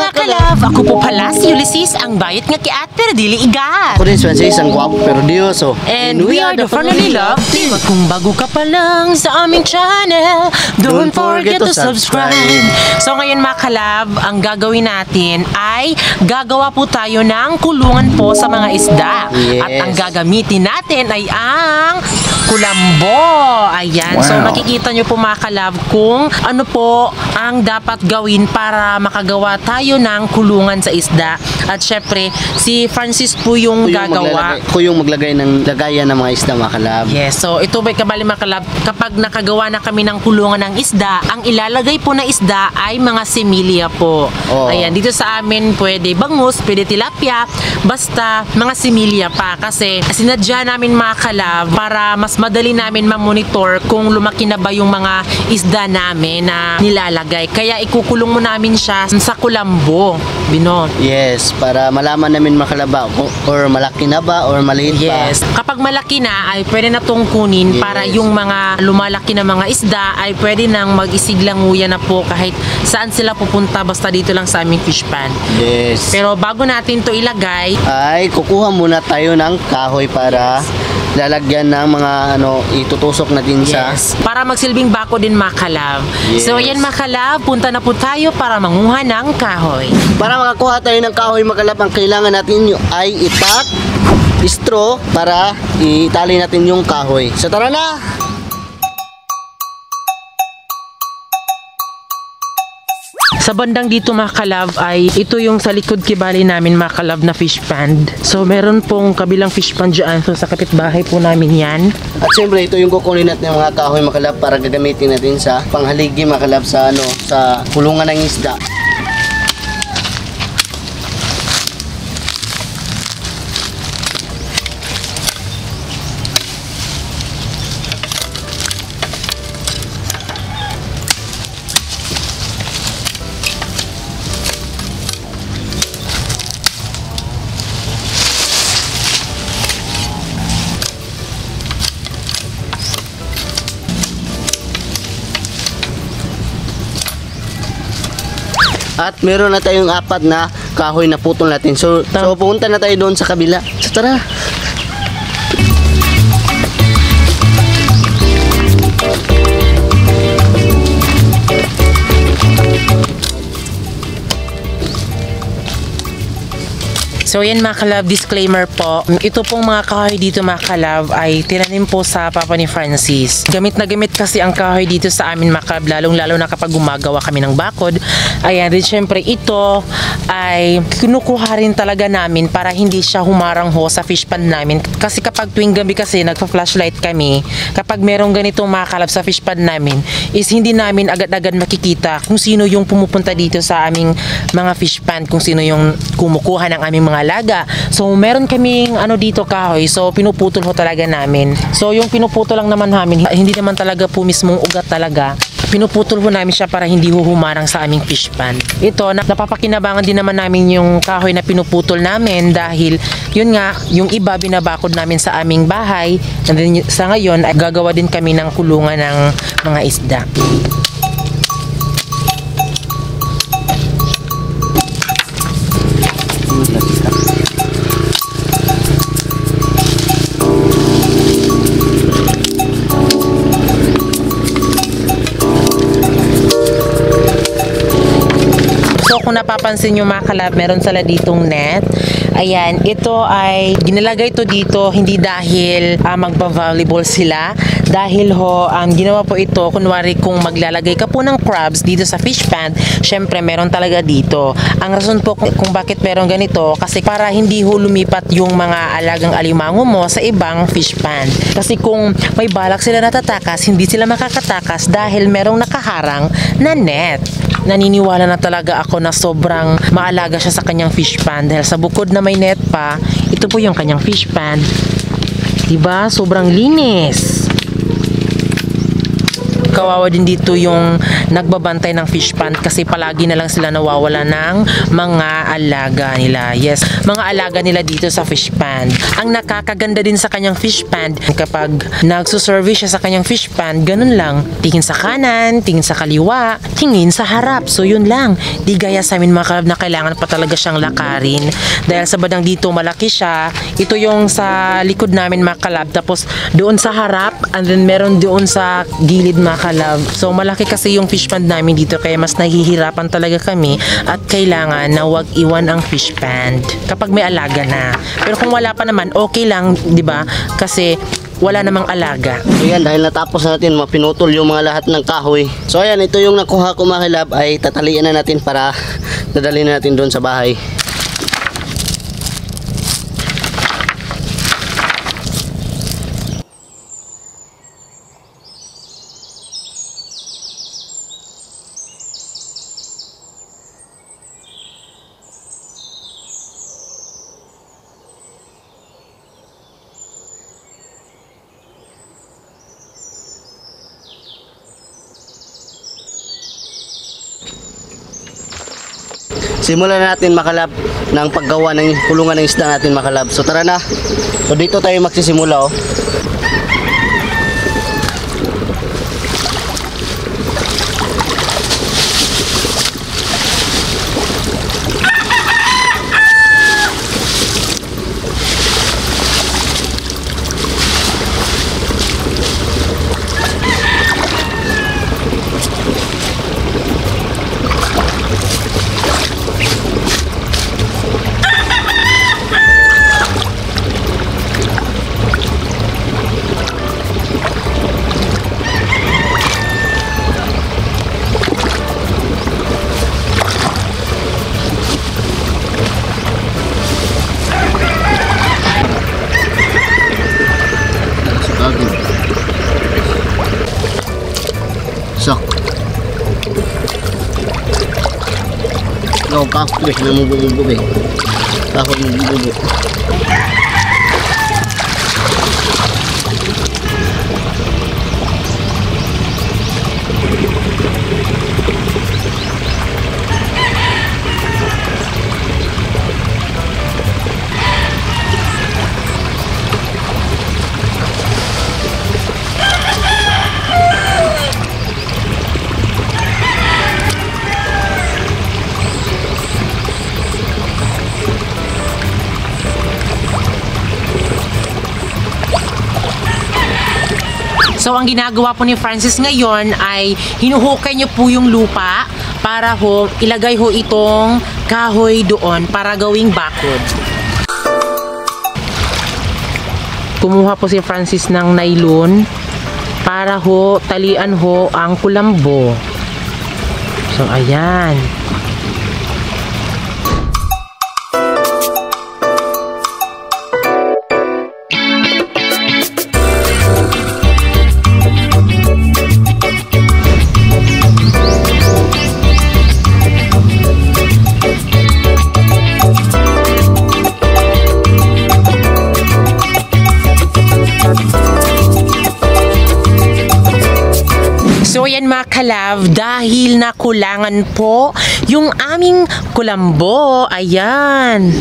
mga kalab, ako po pala si Ulysses, ang bayot nga kiat pero dili igat. Ako din Swansea, isang guwapo pero diyoso. And we are the Family Love Team. At kung bago ka pa lang sa aming channel, don't forget to subscribe. So ngayon mga kalab, ang gagawin natin ay gagawa po tayo ng kulungan po sa mga isda. Yes. At ang gagamitin natin ay ang kulambo. Ayan. Wow. So makikita nyo po mga kalab kung ano po ang dapat gawin para makagawa tayo ng kulungan sa isda. At syempre, si Francis po yung gagawa. Ako yung maglagay ng lagayan ng mga isda mga kalab. Yes, so ito ba kabali mga kalab, kapag nakagawa na kami ng kulungan ng isda, ang ilalagay po na isda ay mga similya po. Oh. Ayan, dito sa amin pwede bangus, pwede tilapia, basta mga similya pa. Kasi sinadya namin mga kalab para mas madali namin ma-monitor kung lumaki na ba yung mga isda namin na nilalagay. Kaya ikukulong mo namin siya sa kulambo, Binot. Yes, para malaman namin mga kalab or malaki na ba or maliit pa. Yes. Kapag malaki na ay pwede na tong kunin. Yes. Para yung mga lumalaki na mga isda ay pwede nang mag-isiglanguya na po kahit saan sila pupunta basta dito lang sa aming fish pan. Yes. Pero bago natin to ilagay Ay kukuha muna tayo ng kahoy para lalagyan ng mga itutusok natin sa para magsilbing bako din mga kalab. Yes. So ayan mga kalab, punta na po tayo para manguha ng kahoy. Para makakuha tayo ng kahoy mga kalab, ang kailangan natin ay itak, straw para itali natin yung kahoy. So tara na! Sa bandang dito mga kalab ay ito yung sa likod kibali namin mga kalab na fish pond. So meron pong kabilang fish pond dyan. So sa kapitbahay po namin yan. At syempre ito yung kukunin natin ng mga kahoy mga kalab para gagamitin natin sa panghaligi mga kalab sa sa kulungan ng isda. At meron na tayong apat na kahoy na putol natin. So pupunta na tayo doon sa kabila. So tara. So yan mga kalab, disclaimer po. Ito pong mga kahoy dito mga kalab ay tinanim po sa papa ni Francis. Gamit na gamit kasi ang kahoy dito sa amin mga kalab, lalong-lalo na kapag gumagawa kami ng bakod. Ayan, din syempre ito ay kinukuha rin talaga namin para hindi siya humarang ho sa fish pan namin. Kasi kapag tuwing gabi kasi nagpa-flashlight kami, kapag merong ganito mga kalab sa fish pan namin, is hindi namin agad-agad makikita kung sino yung pumupunta dito sa aming mga fish pan, kung sino yung kumukuha ng aming mga alaga. So meron kaming dito kahoy, so pinuputol ho talaga namin. So yung pinuputol lang naman namin, hindi naman talaga po mismong ugat talaga. Pinuputol ho namin siya para hindi ho humarang sa aming fish pan. Ito, napapakinabangan din naman namin yung kahoy na pinuputol namin dahil yun nga, yung iba binabakod namin sa aming bahay. And then, sa ngayon ay gagawa din kami ng kulungan ng mga isda. So kung napapansin nyo mga kalab, meron sila ditong net. Ayan, ito ay ginalagay to dito hindi dahil magpa-volleyball sila. Dahil ho, ginawa po ito, kunwari kung maglalagay ka po ng crabs dito sa fish pond, syempre meron talaga dito. Ang rason po kung bakit meron ganito, kasi para hindi ho lumipat yung mga alagang alimango mo sa ibang fish pond. Kasi kung may balak sila natatakas, hindi sila makakatakas dahil merong nakaharang na net. Naniniwala na talaga ako na sobrang maalaga siya sa kanyang fish pond dahil sa bukod na may net pa, ito po yung kanyang fish pond. Diba? Sobrang linis. kawawa din dito yung nagbabantay ng fish pond kasi palagi na lang sila nawawala ng mga alaga nila. Yes, mga alaga nila dito sa fish pond. Ang nakakaganda din sa kanyang fish pond, kapag nagsuservice siya sa kanyang fish pond, ganun lang, tingin sa kanan, tingin sa kaliwa, tingin sa harap. So yun lang, di gaya sa amin mga kalab na kailangan pa talaga siyang lakarin dahil sa badang dito malaki siya. Ito yung sa likod namin mga kalab, tapos doon sa harap, and then meron doon sa gilid mga kalab. So malaki kasi yung fish pond namin dito kaya mas nahihirapan talaga kami at kailangan na wag iwan ang fish pond kapag may alaga na. Pero kung wala pa naman, okay lang, di ba? Kasi wala namang alaga. So yan, dahil natapos na natin mapinutol yung mga lahat ng kahoy. So ayan, ito yung nakuha ko mga kalab, ay tatalian na natin para dadalhin na natin doon sa bahay. Simulan natin makalab ng paggawa ng kulungan ng isda natin makalab. So tara na. So dito tayo magsisimula oh. Sak. No, kaklik na mububog eh. Kaklik na mububog. So ang ginagawa po ni Francis ngayon ay hinuhukay niyo po yung lupa para ho ilagay ho itong kahoy doon para gawing bakod. Kumuha po si Francis ng nylon para ho talian ho ang kulambo. So ayan. So yan mga kalab, dahil nakulangan po yung aming kulambo. Ayan.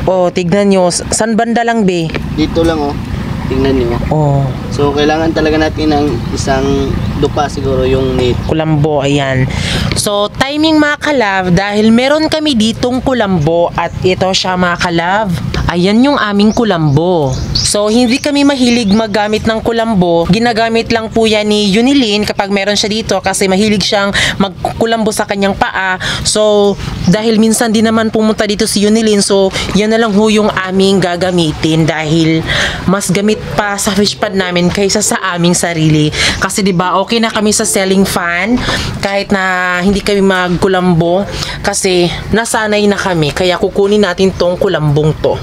O, tignan nyo. San banda lang be? Dito lang oh. Tingnan niyo. Oh. So kailangan talaga natin ng isang dupa siguro yung meat. Kulambo, ayan. So timing mga kalab, dahil meron kami ditong kulambo at ito siya mga kalab. Ayan yung aming kulambo. So hindi kami mahilig maggamit ng kulambo. Ginagamit lang po yan ni Yunilin kapag meron siya dito kasi mahilig siyang magkulambo sa kanyang paa. So dahil minsan din naman pumunta dito si Yunilin, so yan na lang ho yung aming gagamitin dahil mas gamit pa sa fish pond namin kaysa sa aming sarili. Kasi 'di ba, okay na kami sa selling fan kahit na hindi kami magkulambo kasi nasanay na kami, kaya kukunin natin tong kulambong to.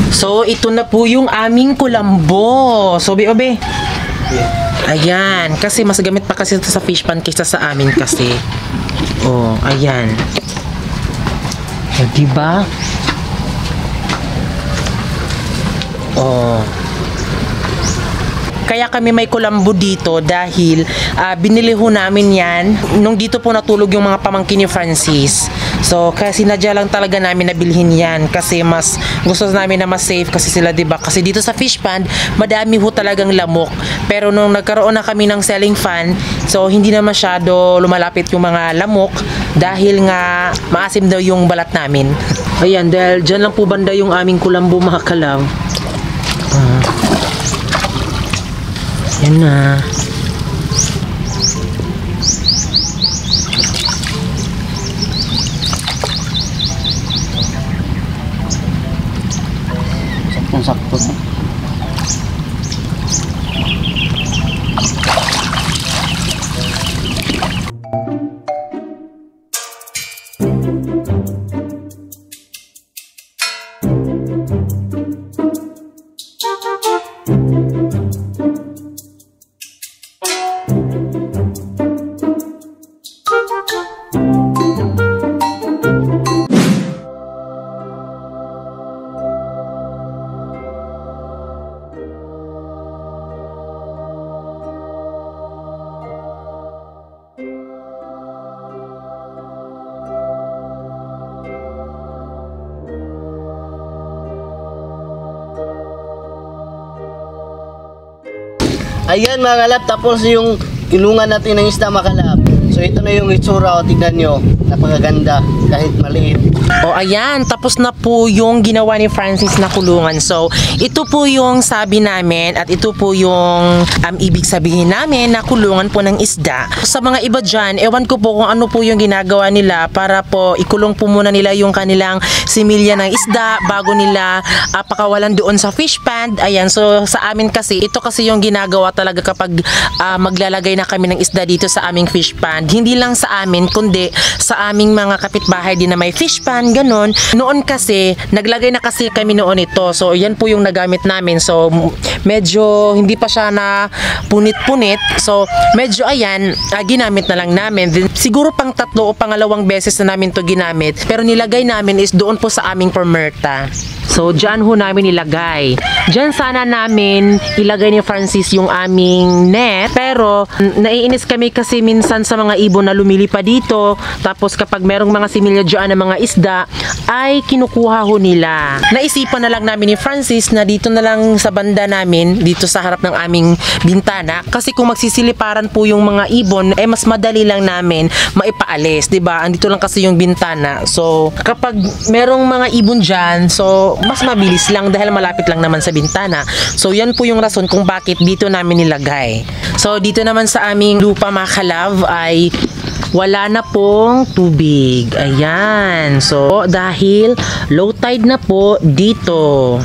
So ito na po yung aming kulambo. So obe. Ayan, kasi mas gamit pa kasi ito sa fish pond kaysa sa amin kasi. Oh, ayan. O, diba? Oh. Kaya kami may kulambo dito dahil binili ho namin yan nung dito po natulog yung mga pamangkin ni Francis. So kasi sinadya lang talaga namin na bilhin yan kasi mas gusto namin na mas safe kasi sila, diba? Kasi dito sa fish pond madami ho talagang lamok. Pero nung nagkaroon na kami ng ceiling fan, so hindi na masyado lumalapit yung mga lamok dahil nga maasim daw yung balat namin. Ayan, dahil dyan lang po banda yung aming kulambo mga kalab. Yan na. Saktong-sakto na. Ayan mga kalab, tapos yung kilungan natin ng isda mga kalab. So ito na yung itsura, o tignan nyo, napakaganda kahit maliit. O ayan, tapos na po yung ginawa ni Francis na kulungan. So ito po yung sabi namin at ito po yung ibig sabihin namin na kulungan po ng isda. Sa mga iba dyan, ewan ko po kung ano po yung ginagawa nila para po ikulong po muna nila yung kanilang similya ng isda bago nila pakawalan doon sa fish pond. Ayan, so sa amin kasi, ito kasi yung ginagawa talaga kapag maglalagay na kami ng isda dito sa aming fish pond. Hindi lang sa amin, kundi sa aming mga kapitbahay din na may fish pond, ganon. Noon kasi, naglagay na kasi kami noon ito. So, yan po yung nagamit namin. So, medyo hindi pa siya na punit-punit. So, medyo ayan, ginamit na lang namin. Then, siguro pang 3 o pangalawang beses na namin to ginamit. Pero nilagay namin is doon po sa aming permerta. So, dyan ho namin ilagay. Dyan sana namin ilagay ni Francis yung aming net. Pero, naiinis kami kasi minsan sa mga ibon na lumilipad dito. Tapos, kapag merong mga similya dyan ng mga isda, ay kinukuha ho nila. Naisipan na lang namin ni Francis na dito na lang sa banda namin, dito sa harap ng aming bintana. Kasi kung magsisiliparan po yung mga ibon, mas madali lang namin maipaalis, diba? Andito lang kasi yung bintana. So, kapag merong mga ibon dyan, so, mas mabilis lang dahil malapit lang naman sa bintana. So, yan po yung rason kung bakit dito namin nilagay. So, dito naman sa aming lupa mga kalab ay wala na pong tubig. Ayan. So, dahil low tide na po dito.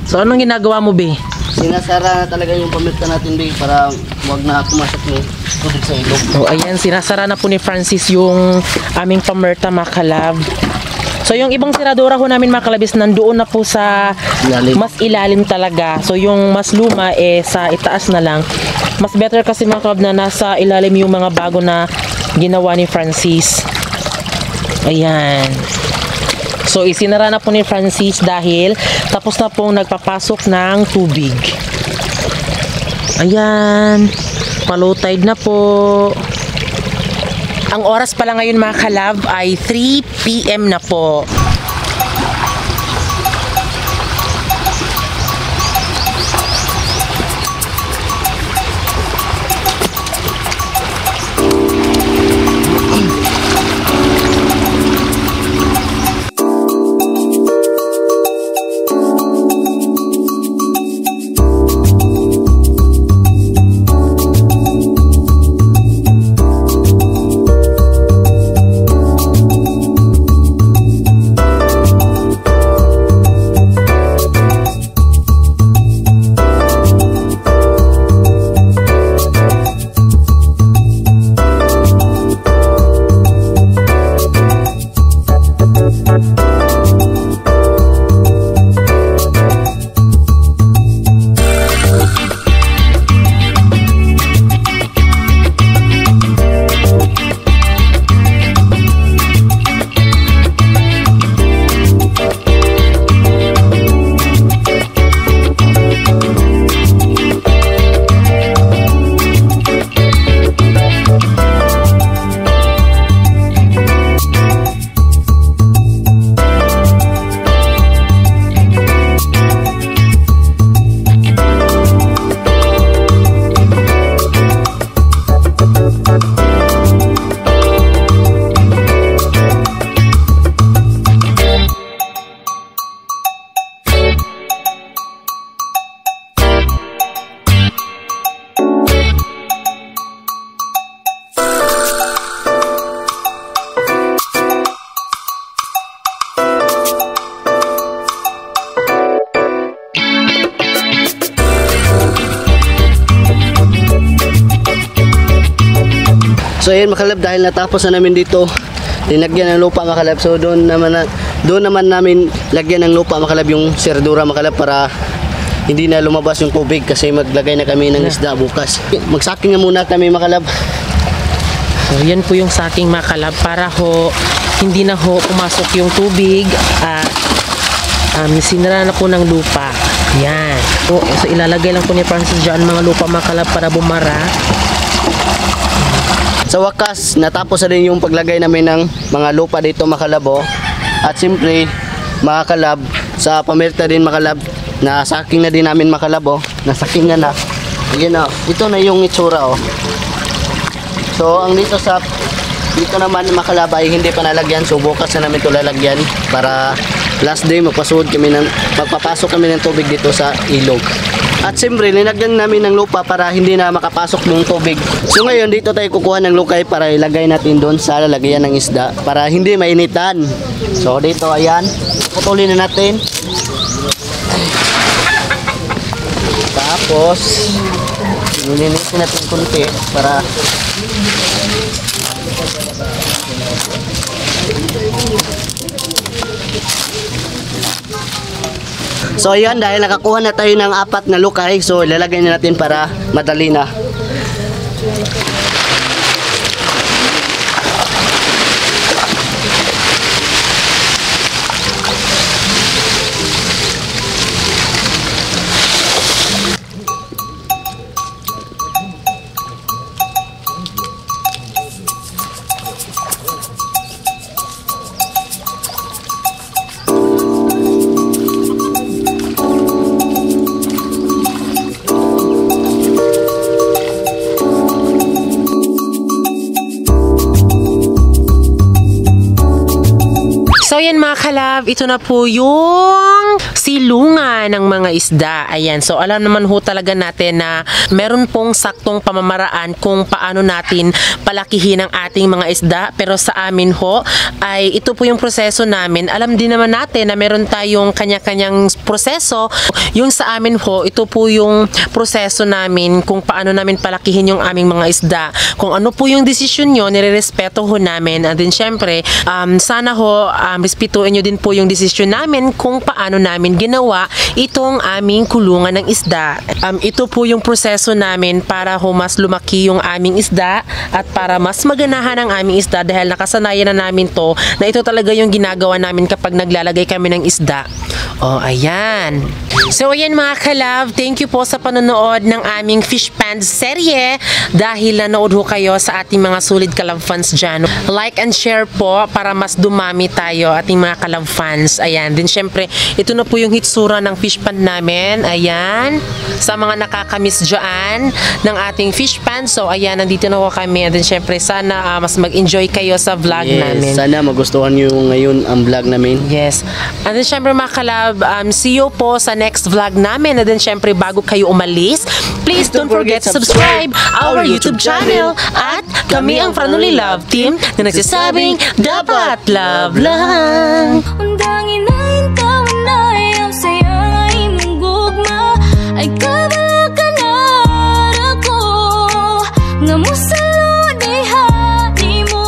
So, anong ginagawa mo, Be? Sinasara na talaga yung pamirta natin, Be, para huwag na pumasok ng tubig sa ilog. Oh, ayan, sinasara na po ni Francis yung aming pamerta mga kalab. So yung ibang siradura ho namin mga kalabis nandoon na po sa mas ilalim talaga. So yung mas luma sa itaas na lang. Mas better kasi mga kalab na nasa ilalim yung mga bago na ginawa ni Francis. Ayan. So isinara na po ni Francis dahil tapos na pong nagpapasok ng tubig. Ayan. Pa-low tide na po. Ang oras pala ngayon mga kalab ay 3 PM na po. So ayun mga kalab, dahil natapos na namin dito linagyan ng lupa mga kalab. So doon naman namin lagyan ng lupa mga kalab yung serdura mga kalab para hindi na lumabas yung tubig kasi maglagay na kami ng isda bukas. Magsaking na muna kami mga kalab. So yan po yung saking mga kalab para ho hindi na ho pumasok yung tubig at sinira na po ng lupa. Yan. So ilalagay lang po ni Francis dyan mga lupa mga kalab para bumara. Sa wakas, natapos na din yung paglagay namin ng mga lupa dito mga kalab. At siyempre mga kalab, sa pamerta din mga kalab, nasaking na din namin mga kalab. Nasaking na. Ayan o. Ito na yung itsura o. So ang dito naman mga kalab ay hindi pa nalagyan. So bukas na namin ito lalagyan para last day magpapasok kami ng tubig dito sa ilog. At siyempre, linagyan namin ng lupa para hindi na makapasok ng tubig. So ngayon, dito tayo kukuha ng lukay para ilagay natin doon sa lalagyan ng isda para hindi mainitan. So dito, ayan. Putulin na natin. Tapos, nilinisin natin kunti para so ayan, dahil nakakuha na tayo ng 4 na lukay, so ilalagay na natin para madali na. So yan mga kalab, ito na po yung silungan ng mga isda. Ayan, so alam naman ho talaga natin na meron pong saktong pamamaraan kung paano natin palakihin ang ating mga isda. Pero sa amin ho, ay ito po yung proseso namin. Alam din naman natin na meron tayong kanya-kanyang proseso. Yung sa amin ho, ito po yung proseso namin kung paano namin palakihin yung aming mga isda. Kung ano po yung desisyon nyo, nirerespeto ho namin. And then syempre, sana ho, respetuin nyo din po yung desisyon namin kung paano namin ginawa itong aming kulungan ng isda. Ito po yung proseso namin para ho mas lumaki yung aming isda at para mas maganahan ang aming isda dahil nakasanayan na namin to na ito talaga yung ginagawa namin kapag naglalagay kami ng isda. Oh, ayan. So ayan mga kalab, thank you po sa panonood ng aming fish pond serye. Dahil nanood ho kayo sa ating mga solid kalab fans dyan, like and share po para mas dumami tayo ating mga kalab fans. Ayan, din syempre ito na po yung hitsura ng fish pond namin. Ayan, sa mga nakakamiss dyan ng ating fish pond. So ayan, nandito na ho kami. And then syempre sana mas mag-enjoy kayo sa vlog namin. Sana magustuhan nyo ngayon ang vlog namin. Yes. And then syempre mga kalab, see you po sa next vlog namin. And then syempre bago kayo umalis, please don't forget to subscribe our YouTube channel. At kami ang Franuli Love Team na nagsasabing dapat love lang. Undangin na intawan na ang saya ay mong gugma ay kabala ka na ako nga musalo di mo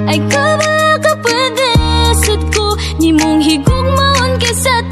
ay kabala ka pwede sud ko ni mong higugmaon kaysa